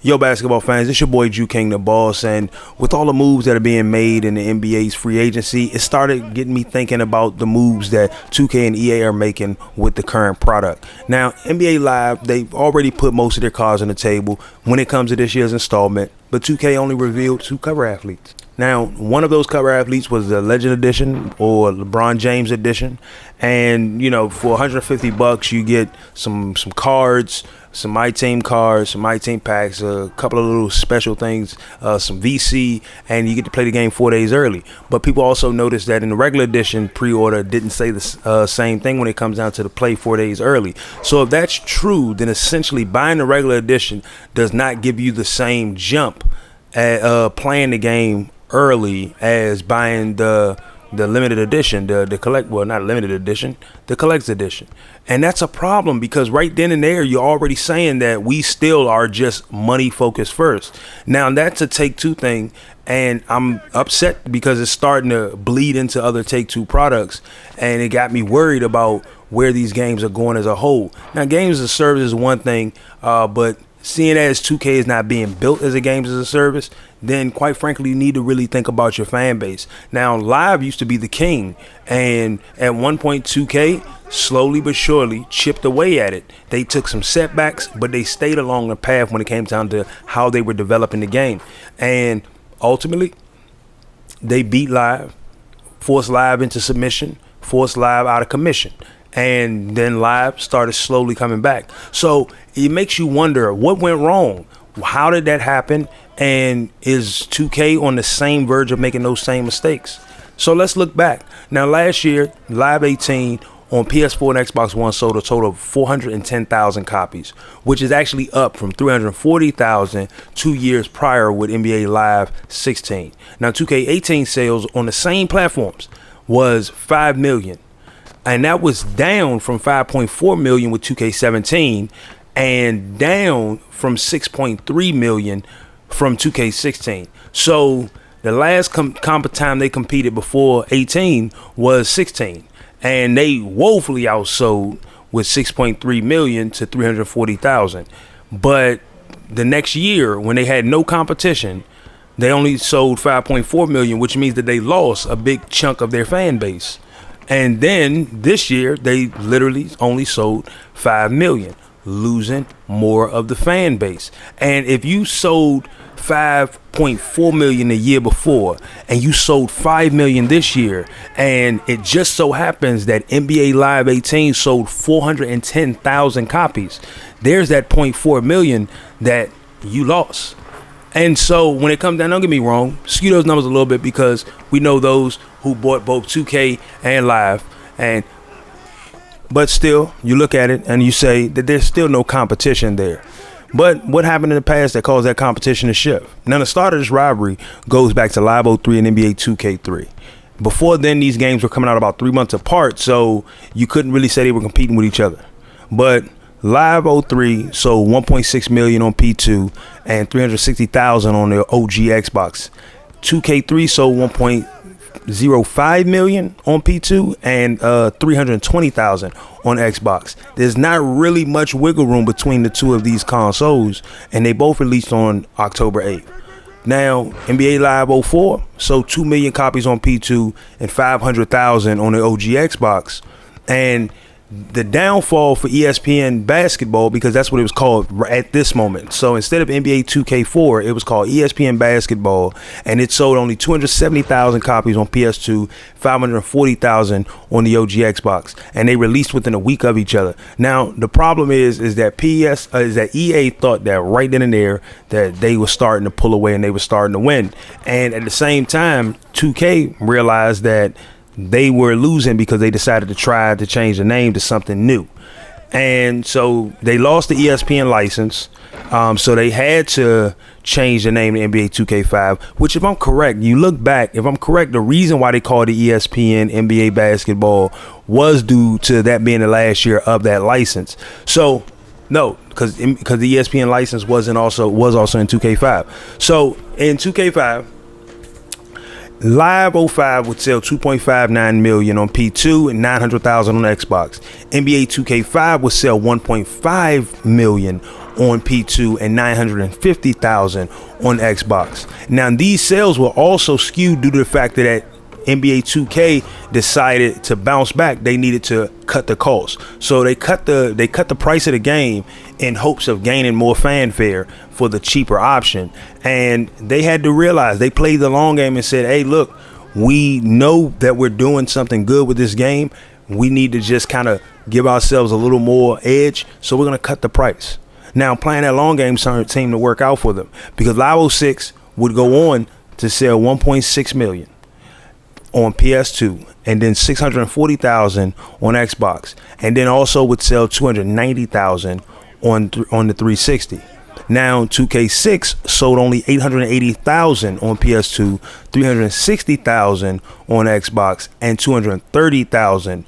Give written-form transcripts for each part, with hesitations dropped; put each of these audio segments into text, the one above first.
Yo, basketball fans, it's your boy JuKIng the Boss, and with all the moves that are being made in the NBA's free agency, it started getting me thinking about the moves that 2K and EA are making with the current product. Now, NBA Live, they've already put most of their cards on the table when it comes to this year's installment, but 2K only revealed 2 cover athletes. Now, one of those cover athletes was the Legend Edition or LeBron James Edition, and you know, for $150, you get some cards, some My Team cards, some My Team packs, a couple of little special things, some VC, and you get to play the game 4 days early. But people also noticed that in the regular edition pre-order didn't say the same thing when it comes down to the play 4 days early. So if that's true, then essentially buying the regular edition does not give you the same jump at playing the game early as buying the limited edition, the collect, well, not limited edition, the collector's edition. And that's a problem because right then and there, you're already saying that we still are just money focused first. Now that's a Take-Two thing, and I'm upset because it's starting to bleed into other Take-Two products, and it got me worried about where these games are going as a whole. Now, games as a service is one thing, but seeing as 2K is not being built as a games as a service, then quite frankly, you need to really think about your fan base. Now, Live used to be the king, and at one point, 2K slowly but surely chipped away at it. They took some setbacks, but they stayed along the path when it came down to how they were developing the game. And ultimately, they beat Live, forced Live into submission, forced Live out of commission. And then Live started slowly coming back. So it makes you wonder what went wrong. How did that happen? And is 2K on the same verge of making those same mistakes? So let's look back. Now, last year, Live 18 on PS4 and Xbox One sold a total of 410,000 copies, which is actually up from 340,000 2 years prior with NBA Live 16. Now, 2K18 sales on the same platforms was 5 million. And that was down from 5.4 million with 2K17 and down from 6.3 million from 2K16. So the last time they competed before 18 was 16, and they woefully outsold with 6.3 million to 340,000. But the next year, when they had no competition, they only sold 5.4 million, which means that they lost a big chunk of their fan base. And then this year, they literally only sold 5 million, losing more of the fan base. And if you sold 5.4 million the year before and you sold 5 million this year, and it just so happens that NBA Live 18 sold 410,000 copies, there's that 0.4 million that you lost. And so when it comes down, don't get me wrong, skew those numbers a little bit because we know those who bought both 2K and Live, but still you look at it and you say that there's still no competition there. But what happened in the past that caused that competition to shift? Now, the start of this rivalry goes back to Live 03 and NBA 2K3. Before then, these games were coming out about 3 months apart, so you couldn't really say they were competing with each other. But Live 03 sold 1.6 million on P2 and 360,000 on the OG Xbox. 2K3 sold 1.05 million on P2 and 320,000 on Xbox. There's not really much wiggle room between the two of these consoles, and they both released on October 8th. Now, NBA Live 04 sold 2 million copies on P2 and 500,000 on the OG Xbox. And the downfall for ESPN basketball, because that's what it was called at this moment. So instead of NBA 2K4, it was called ESPN basketball, and it sold only 270,000 copies on PS2, 540,000 on the OG Xbox, and they released within a week of each other. Now the problem is that EA thought that right then and there that they were starting to pull away and they were starting to win, and at the same time 2K realized that they were losing because they decided to try to change the name to something new. And so they lost the ESPN license. So they had to change the name to NBA 2K5, which if I'm correct, you look back, if I'm correct, the reason why they called it ESPN NBA basketball was due to that being the last year of that license. So no, because the ESPN license was also in 2K5. So in 2K5, Live 05 would sell 2.59 million on P2 and 900,000 on Xbox. NBA 2K5 would sell 1.5 million on P2 and 950,000 on Xbox. Now these sales were also skewed due to the fact that NBA 2K decided to bounce back. They needed to cut the cost, so they cut the price of the game in hopes of gaining more fanfare for the cheaper option. And they had to realize, they played the long game and said, hey, look, we know that we're doing something good with this game. We need to just kind of give ourselves a little more edge, so we're going to cut the price. Now, playing that long game seemed to work out for them, because Live 06 would go on to sell 1.6 million on PS2, and then 640,000 on Xbox, and then also would sell 290,000 on the 360. Now 2K6 sold only 880,000 on PS2, 360,000 on Xbox, and 230,000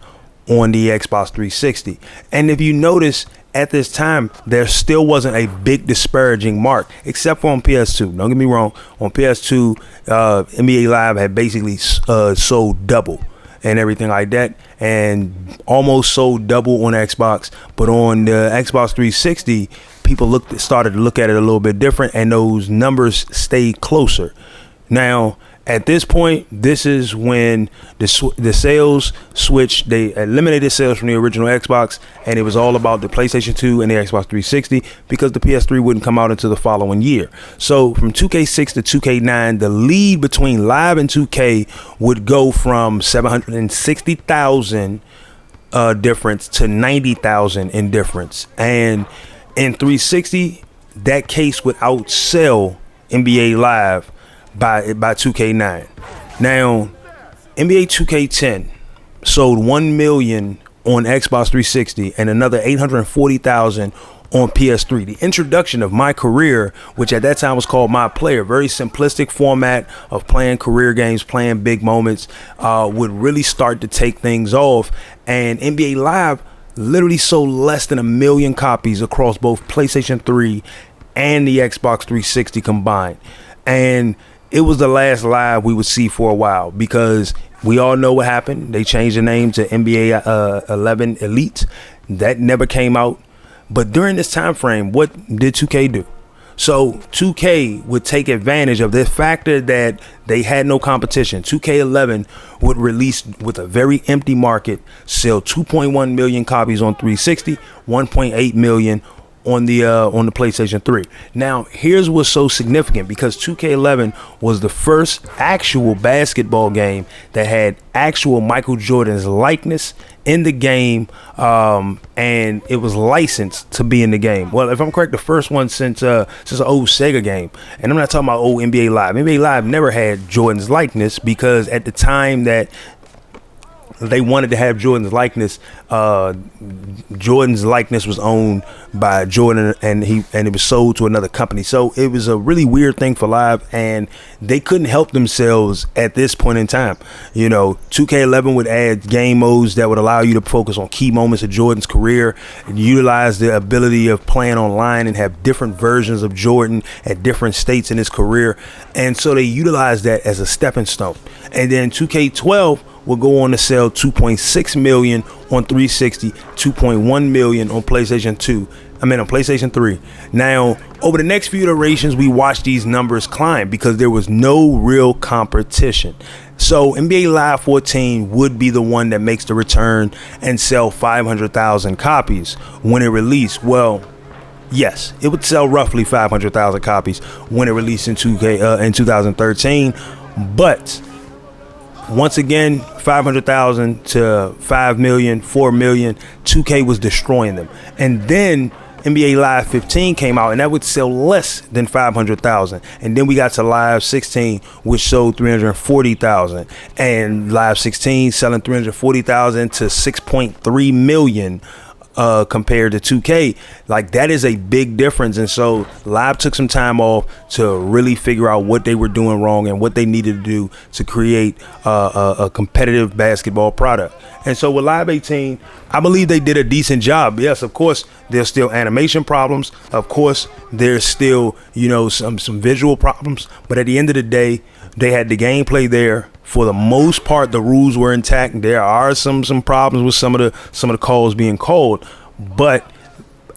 on the Xbox 360. And if you notice, at this time, there still wasn't a big disparaging mark, except for on PS2. Don't get me wrong. On PS2, NBA Live had basically sold double and everything like that, and almost sold double on Xbox. But on the Xbox 360, people started to look at it a little bit different, and those numbers stayed closer. Now, at this point, this is when the sales switched. They eliminated sales from the original Xbox, and it was all about the PlayStation 2 and the Xbox 360, because the PS3 wouldn't come out until the following year. So from 2K6 to 2K9, the lead between Live and 2K would go from 760,000 difference to 90,000 in difference. And in 360, that case would outsell NBA Live by 2K9. Now, NBA 2K10 sold 1 million on Xbox 360 and another 840,000 on PS3. The introduction of My Career, which at that time was called My Player, very simplistic format of playing career games, playing big moments, would really start to take things off. And NBA Live literally sold less than 1 million copies across both PlayStation 3 and the Xbox 360 combined. And it was the last Live we would see for a while, because we all know what happened. They changed the name to NBA 11 Elite. That never came out. But during this time frame, what did 2K do? So 2K would take advantage of the factor that they had no competition. 2K11 would release with a very empty market, sell 2.1 million copies on 360, 1.8 million on the PlayStation 3. Now, here's what's so significant, because 2K11 was the first actual basketball game that had actual Michael Jordan's likeness in the game, and it was licensed to be in the game. Well, if I'm correct, the first one since an old Sega game. And I'm not talking about old NBA Live. NBA Live never had Jordan's likeness, because at the time that they wanted to have Jordan's likeness, Jordan's likeness was owned by Jordan, and it was sold to another company. So it was a really weird thing for Live, and they couldn't help themselves at this point in time. You know, 2K11 would add game modes that would allow you to focus on key moments of Jordan's career and utilize the ability of playing online and have different versions of Jordan at different states in his career. And so they utilized that as a stepping stone. And then 2K12 will go on to sell 2.6 million on 360, 2.1 million on PlayStation 3. Now, over the next few iterations, we watched these numbers climb because there was no real competition. So NBA Live 14 would be the one that makes the return and sell 500,000 copies when it released. Well, yes, it would sell roughly 500,000 copies when it released in 2013, but once again, 500,000 to 5 million, 4 million, 2K was destroying them. And then NBA Live 15 came out, and that would sell less than 500,000. And then we got to Live 16, which sold 340,000. And Live 16 selling 340,000 to 6.3 million. Compared to 2K, like, that is a big difference. And so Live took some time off to really figure out what they were doing wrong and what they needed to do to create a competitive basketball product. And so with Live 18, I believe they did a decent job. Yes, of course, there's still animation problems. Of course, there's still, you know, some visual problems. But at the end of the day, they had the gameplay there. For the most part, the rules were intact. There are some problems with some of the calls being called, but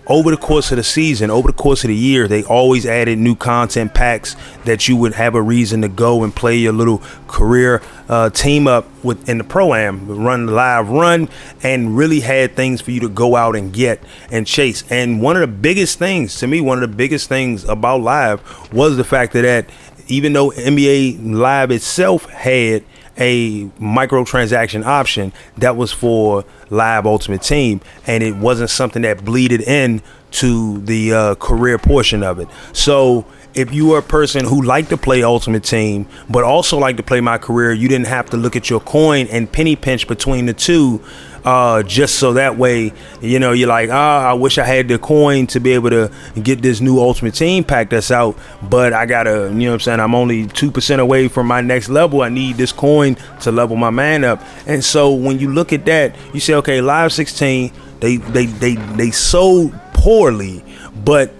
over the course of the season, over the course of the year, they always added new content packs that you would have a reason to go and play your little career team up with in the Pro-Am, run the live run, and really had things for you to go out and get and chase. And one of the biggest things, to me, one of the biggest things about live was the fact that even though NBA Live itself had a microtransaction option, that was for Live Ultimate Team, and it wasn't something that bleeded in to the career portion of it. So if you were a person who liked to play Ultimate Team but also liked to play My Career, you didn't have to look at your coin and penny pinch between the two, just so that way, you know, you're like, I wish I had the coin to be able to get this new Ultimate Team pack that's out, but I gotta, you know what I'm saying, I'm only 2% away from my next level. I need this coin to level my man up. And so when you look at that, you say, okay, Live 16, they sold poorly, but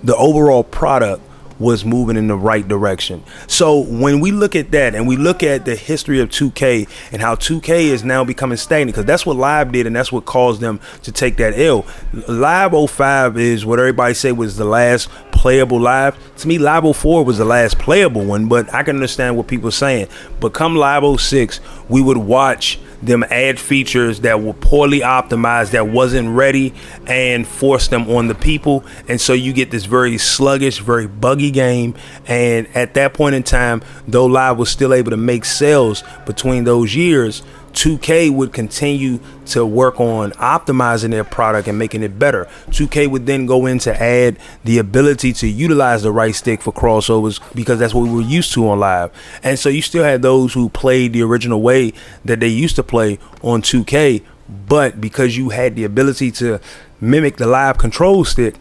the overall product was moving in the right direction. So when we look at that and we look at the history of 2K and how 2K is now becoming stagnant, because that's what Live did and that's what caused them to take that L. Live 05 is what everybody say was the last playable Live. To me, Live 04 was the last playable one, but I can understand what people are saying. But come Live 06, we would watch them add features that were poorly optimized, that wasn't ready, and force them on the people. And so you get this very sluggish, very buggy game. And at that point in time, though Live was still able to make sales between those years, 2K would continue to work on optimizing their product and making it better. 2K would then go in to add the ability to utilize the right stick for crossovers, because that's what we were used to on Live. And so you still had those who played the original way that they used to play on 2K, but because you had the ability to mimic the Live control stick,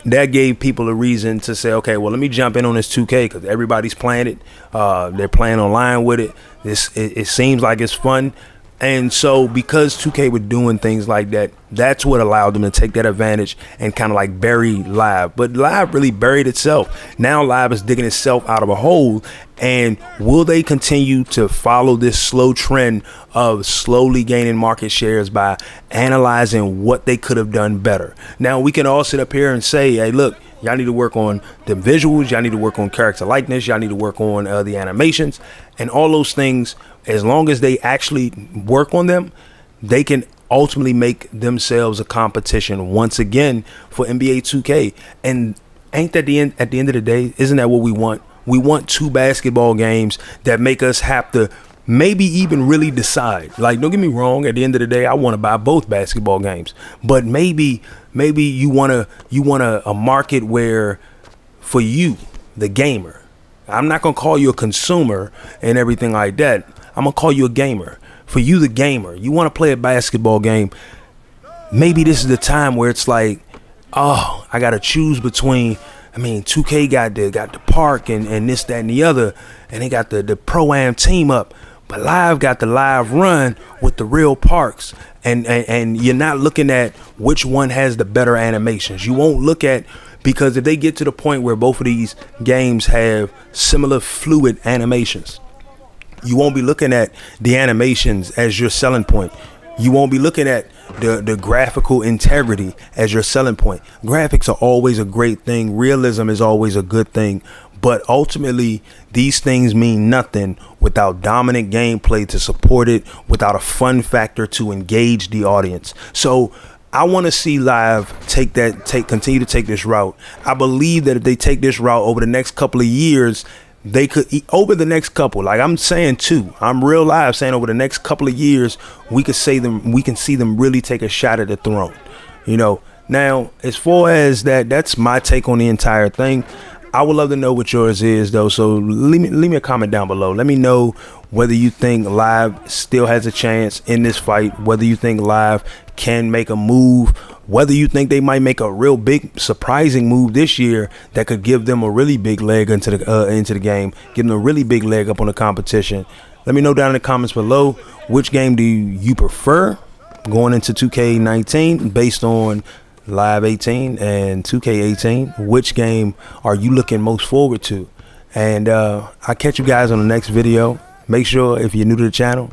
that gave people a reason to say, okay, well, let me jump in on this 2K because everybody's playing it. They're playing online with it. It seems like it's fun. And so because 2K were doing things like that, that's what allowed them to take that advantage and kind of like bury Live. But Live really buried itself. Now Live is digging itself out of a hole. And will they continue to follow this slow trend of slowly gaining market shares by analyzing what they could have done better? Now we can all sit up here and say, hey, look, y'all need to work on the visuals. Y'all need to work on character likeness. Y'all need to work on the animations and all those things. As long as they actually work on them, they can ultimately make themselves a competition once again for NBA 2K. And ain't that at the end of the day, isn't that what we want? We want two basketball games that make us have to maybe even really decide. Like, don't get me wrong, at the end of the day, I want to buy both basketball games. But maybe you want a market where, for you, the gamer, I'm not going to call you a consumer and everything like that. I'm going to call you a gamer. For you, the gamer, you want to play a basketball game. Maybe this is the time where it's like, oh, I got to choose between, 2K got the park and this, that, and the other. And they got the Pro-Am team up. But Live got the live run with the real parks. And you're not looking at which one has the better animations. You won't look at, because if they get to the point where both of these games have similar fluid animations, you won't be looking at the animations as your selling point. You won't be looking at the graphical integrity as your selling point. Graphics are always a great thing. Realism is always a good thing. But ultimately, these things mean nothing without dominant gameplay to support it, without a fun factor to engage the audience. So I want to see Live continue to take this route. I believe that if they take this route over the next couple of years, they could, over the next couple, like I'm saying two, I'm real live saying over the next couple of years, we can see them really take a shot at the throne. You know, now as far as that's my take on the entire thing. I would love to know what yours is, though. So leave me a comment down below. Let me know whether you think Live still has a chance in this fight, whether you think Live can make a move, whether you think they might make a real big surprising move this year that could give them a really big leg into the game, give them a really big leg up on the competition. Let me know down in the comments below, which game do you prefer going into 2K19 based on Live 18 and 2K18. Which game are you looking most forward to? And I'll catch you guys on the next video. Make sure if you're new to the channel,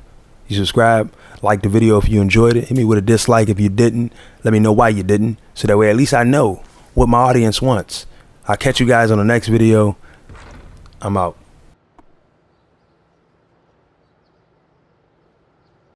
you subscribe, Like the video if you enjoyed it. Hit me with a dislike if you didn't. Let me know why you didn't, so that way at least I know what my audience wants. I'll catch you guys on the next video. I'm out.